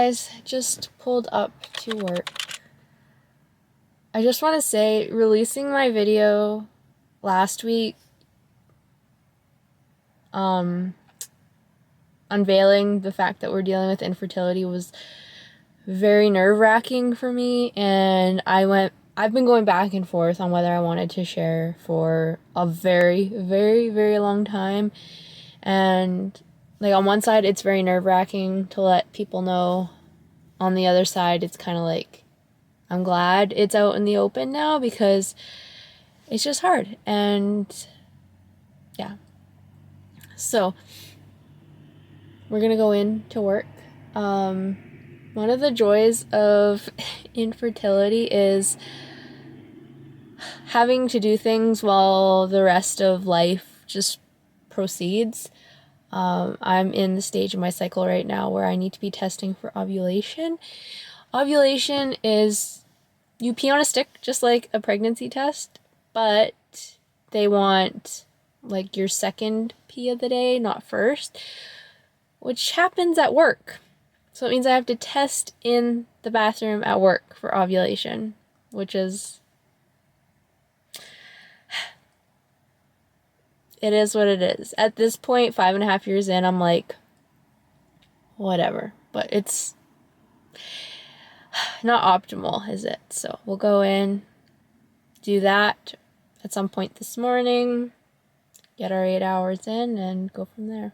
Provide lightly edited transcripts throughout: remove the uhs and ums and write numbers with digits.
guys, just pulled up to work. I just want to say, releasing my video last week, unveiling the fact that we're dealing with infertility was very nerve-wracking for me, and I've been going back and forth on whether I wanted to share for a very, very, very long time. And like, on one side, it's very nerve-wracking to let people know. On the other side, it's kind of like, I'm glad it's out in the open now, because it's just hard. And yeah. So we're gonna go into work. One of the joys of infertility is having to do things while the rest of life just proceeds. I'm in the stage of my cycle right now where I need to be testing for ovulation. Ovulation is, you pee on a stick just like a pregnancy test, but they want like your second pee of the day, not first, which happens at work. So it means I have to test in the bathroom at work for ovulation, which is, it is what it is. At this point, 5.5 years in, I'm like, whatever. But it's not optimal, is it? So we'll go in, do that at some point this morning, get our 8 hours in, and go from there.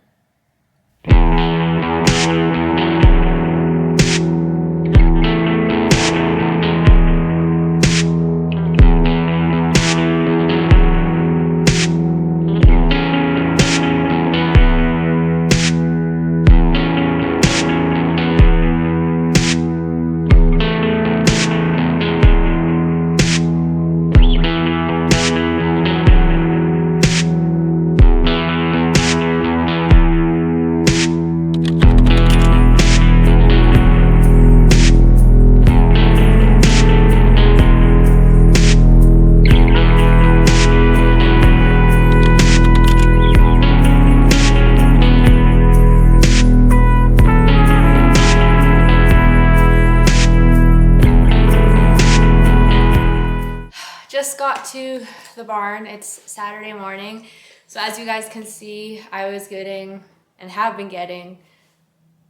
Just got to the barn. It's Saturday morning. So as you guys can see, I was getting and have been getting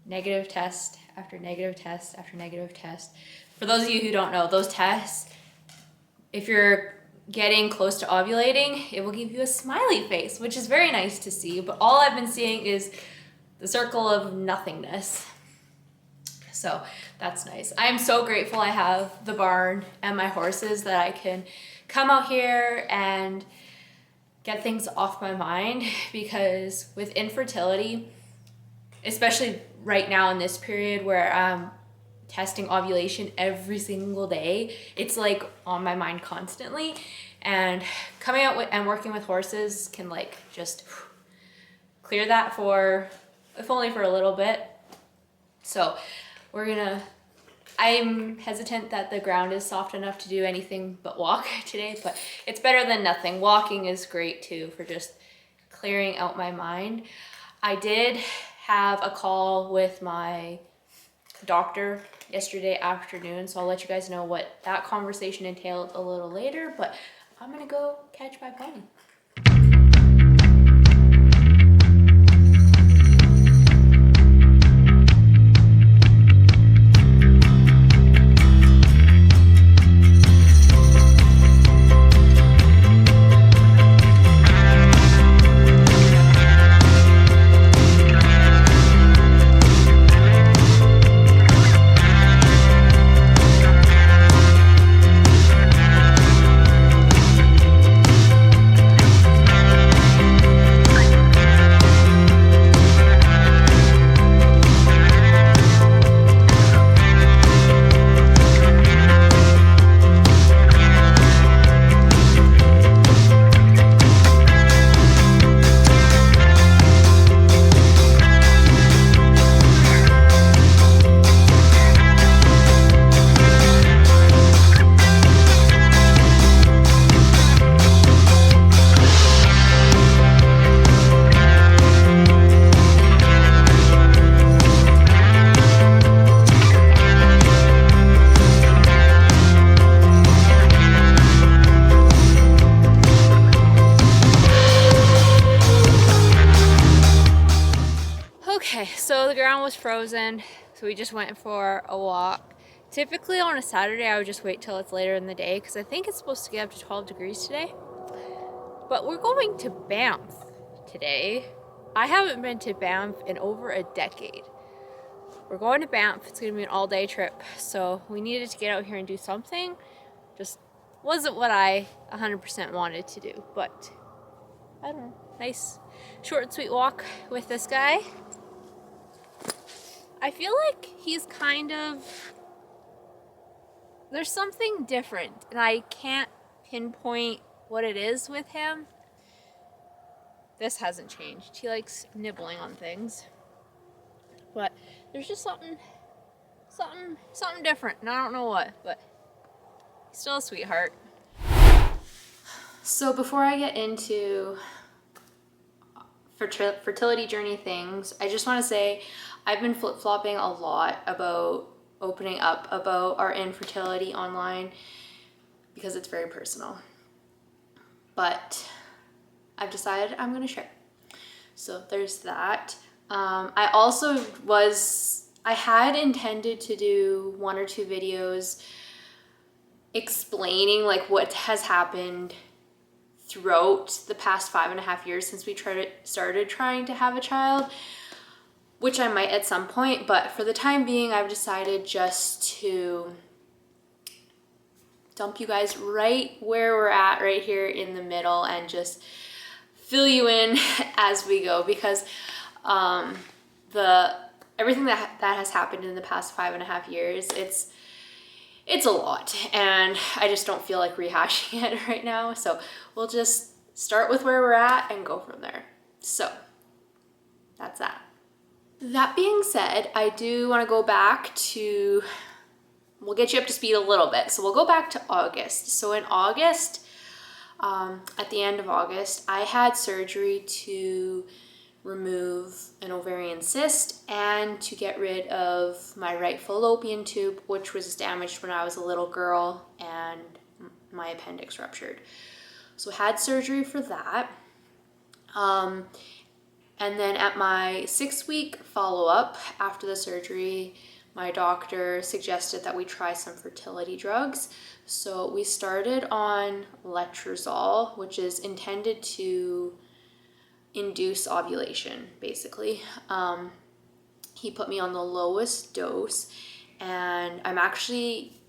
negative test after negative test after negative test. For those of you who don't know, those tests, if you're getting close to ovulating, it will give you a smiley face, which is very nice to see. But all I've been seeing is the circle of nothingness. So that's nice. I'm so grateful I have the barn and my horses that I can come out here and get things off my mind, because with infertility, especially right now in this period where I'm testing ovulation every single day, it's like on my mind constantly. And coming out and working with horses can like just clear that for, if only for a little bit. So I'm hesitant that the ground is soft enough to do anything but walk today, but it's better than nothing. Walking is great too for just clearing out my mind. I did have a call with my doctor yesterday afternoon, so I'll let you guys know what that conversation entailed a little later, but I'm gonna go catch my pony. Okay, so the ground was frozen, so we just went for a walk. Typically on a Saturday, I would just wait till it's later in the day because I think it's supposed to get up to 12 degrees today. But we're going to Banff today. I haven't been to Banff in over a decade. We're going to Banff. It's going to be an all-day trip, so we needed to get out here and do something. Just wasn't what I 100% wanted to do, but I don't know. Nice, short and sweet walk with this guy. I feel like he's kind of, there's something different, and I can't pinpoint what it is with him. This hasn't changed. He likes nibbling on things, but there's just something different, and I don't know what, but he's still a sweetheart. So before I get into fertility journey things, I just want to say I've been flip-flopping a lot about opening up about our infertility online because it's very personal. But I've decided I'm going to share. So there's that. I had intended to do 1 or 2 videos explaining like what has happened throughout the past 5.5 years since we started trying to have a child, which I might at some point, but for the time being, I've decided just to dump you guys right where we're at right here in the middle and just fill you in as we go, because everything that has happened in the past 5.5 years, it's a lot, and I just don't feel like rehashing it right now. So we'll just start with where we're at and go from there. So that's that. That being said, I do want to go back to, we'll get you up to speed a little bit. So we'll go back to August. So in August, at the end of August, I had surgery to remove an ovarian cyst and to get rid of my right fallopian tube, which was damaged when I was a little girl and my appendix ruptured. So I had surgery for that. And then at my 6-week follow-up after the surgery, my doctor suggested that we try some fertility drugs. So we started on Letrozole, which is intended to induce ovulation, basically. He put me on the lowest dose, and I'm actually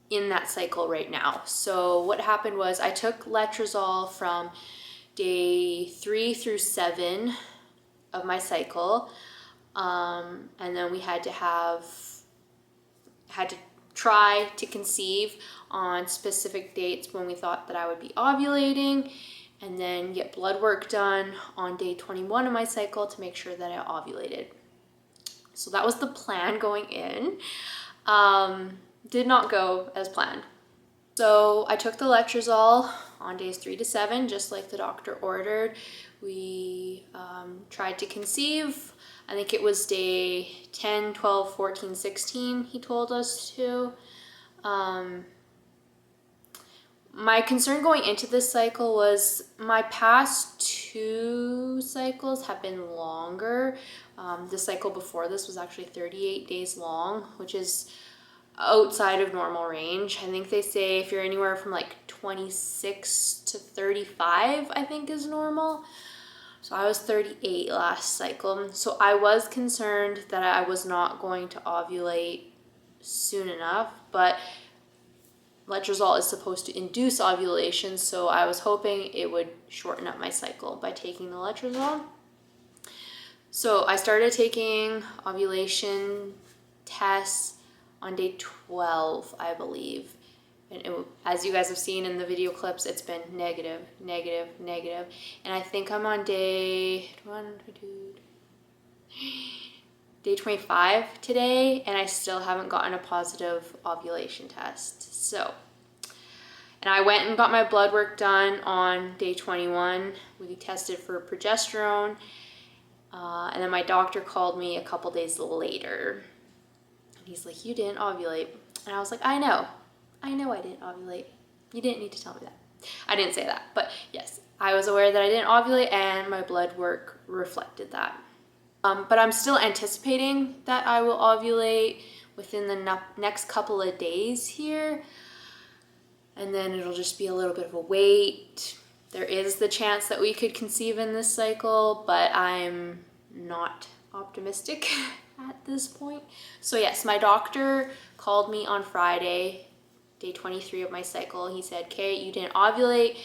in that cycle right now. So what happened was I took Letrozole from day 3 through 7 of my cycle, and then we had to try to conceive on specific dates when we thought that I would be ovulating, and then get blood work done on day 21 of my cycle to make sure that I ovulated. So that was the plan going in. Did not go as planned. So I took the Letrozole on days 3 to 7, just like the doctor ordered. We tried to conceive. I think it was day 10, 12, 14, 16 he told us to. My concern going into this cycle was my past 2 cycles have been longer. The cycle before this was actually 38 days long, which is outside of normal range. I think they say if you're anywhere from like 26 to 35, I think is normal. So I was 38 last cycle. So I was concerned that I was not going to ovulate soon enough, but Letrozole is supposed to induce ovulation, so I was hoping it would shorten up my cycle by taking the Letrozole. So I started taking ovulation tests on day 12, I believe. And as you guys have seen in the video clips, it's been negative, negative, negative. And I think I'm on day 25 today, and I still haven't gotten a positive ovulation test. So, and I went and got my blood work done on day 21. We tested for progesterone, and then my doctor called me a couple days later. And he's like, "You didn't ovulate." And I was like, I know I didn't ovulate. You didn't need to tell me that. I didn't say that, but yes, I was aware that I didn't ovulate, and my blood work reflected that. But I'm still anticipating that I will ovulate within the next couple of days here. And then it'll just be a little bit of a wait. There is the chance that we could conceive in this cycle, but I'm not optimistic at this point. So yes, my doctor called me on Friday, day 23 of my cycle. He said, "Kate, you didn't ovulate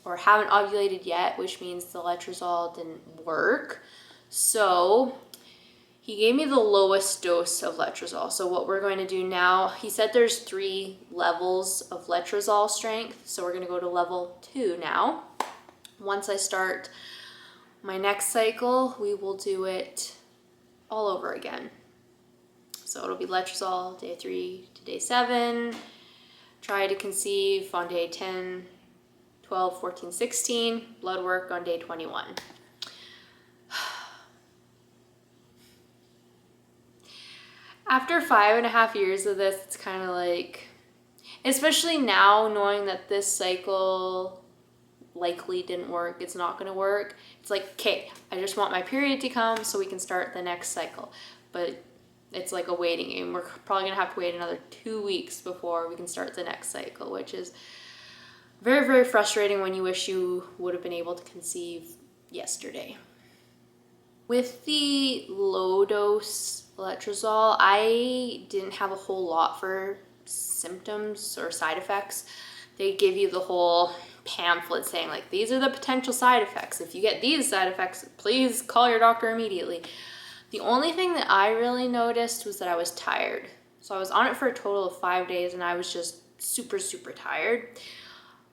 or haven't ovulated yet," which means the letrozole didn't work. So he gave me the lowest dose of letrozole. So what we're going to do now, he said there's 3 levels of letrozole strength. So we're going to go to level 2 now. Once I start my next cycle, we will do it all over again. So it'll be letrozole day 3 to day 7. Try to conceive on day 10, 12, 14, 16. Blood work on day 21. After 5.5 years of this, it's kind of like, especially now knowing that this cycle likely didn't work, it's not going to work. It's like, okay, I just want my period to come so we can start the next cycle. But it's like a waiting game. We're probably going to have to wait another 2 weeks before we can start the next cycle, which is very, very frustrating when you wish you would have been able to conceive yesterday. With the low dose letrozole, I didn't have a whole lot for symptoms or side effects. They give you the whole pamphlet saying like, these are the potential side effects. If you get these side effects, please call your doctor immediately. The only thing that I really noticed was that I was tired. So I was on it for a total of 5 days and I was just super, super tired.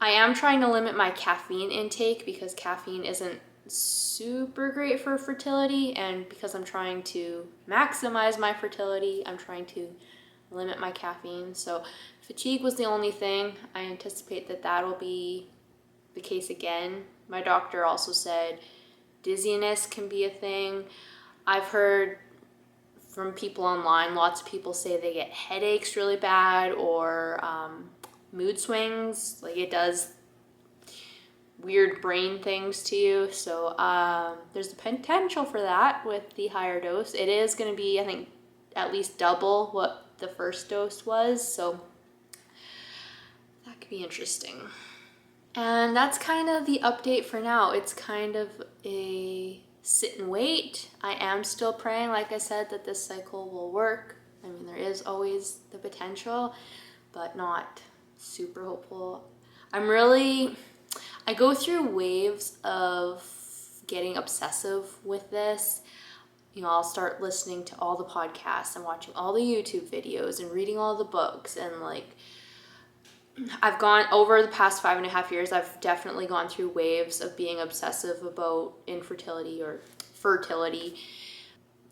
I am trying to limit my caffeine intake because caffeine isn't super great for fertility, and because I'm trying to maximize my fertility, I'm trying to limit my caffeine. So fatigue was the only thing. I anticipate that that'll be the case again. My doctor also said dizziness can be a thing. I've heard from people online, lots of people say they get headaches really bad or mood swings, like it does weird brain things to you. So there's the potential for that with the higher dose. It is going to be, I think, at least double what the first dose was. So that could be interesting. And that's kind of the update for now. It's kind of a sit and wait. I am still praying, like I said, that this cycle will work. I mean, there is always the potential, but not super hopeful. I go through waves of getting obsessive with this. You know, I'll start listening to all the podcasts and watching all the YouTube videos and reading all the books. And like, I've gone over the past 5.5 years, I've definitely gone through waves of being obsessive about infertility or fertility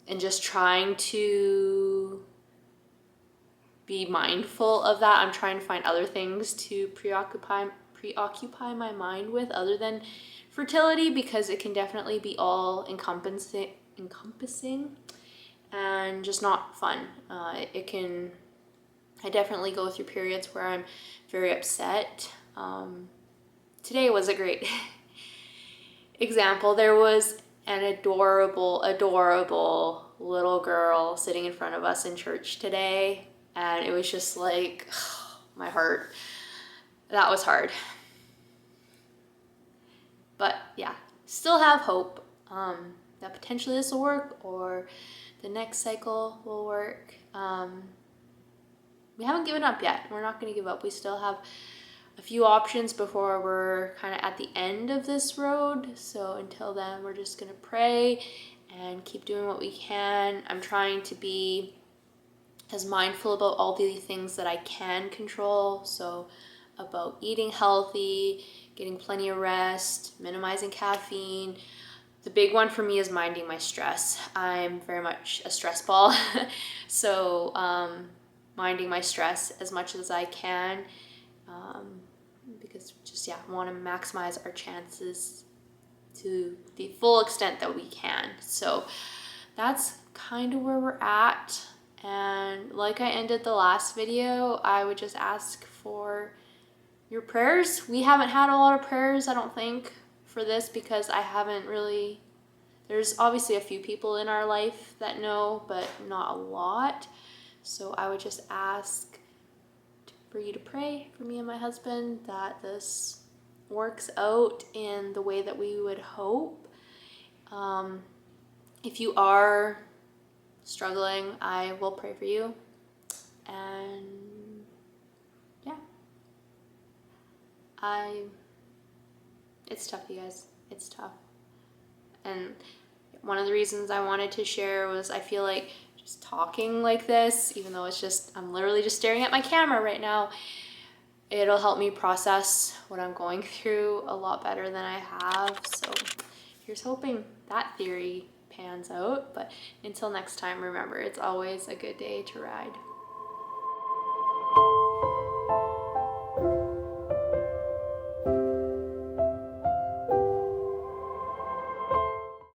and just trying to be mindful of that. I'm trying to find other things to preoccupy my mind with other than fertility, because it can definitely be all encompassing and just not fun. I definitely go through periods where I'm very upset. Today was a great example. There was an adorable little girl sitting in front of us in church today, and it was just like, my heart. That was hard. But yeah, still have hope that potentially this will work or the next cycle will work. We haven't given up yet. We're not going to give up. We still have a few options before we're kind of at the end of this road. So until then, we're just going to pray and keep doing what we can. I'm trying to be as mindful about all the things that I can control. So about eating healthy, getting plenty of rest, minimizing caffeine. The big one for me is minding my stress. I'm very much a stress ball. So minding my stress as much as I can, because just, I want to maximize our chances to the full extent that we can. So that's kind of where we're at. And like I ended the last video, I would just ask for your prayers. We haven't had a lot of prayers, I don't think, for this, because I haven't really There's obviously a few people in our life that know, but not a lot. So I would just ask for you to pray for me and my husband that this works out in the way that we would hope. If you are struggling, I will pray for you. And yeah, it's tough, you guys. It's tough. And one of the reasons I wanted to share was I feel like just talking like this, even though it's just, I'm literally just staring at my camera right now, it'll help me process what I'm going through a lot better than I have. So here's hoping that theory pans out. But until next time, remember, it's always a good day to ride.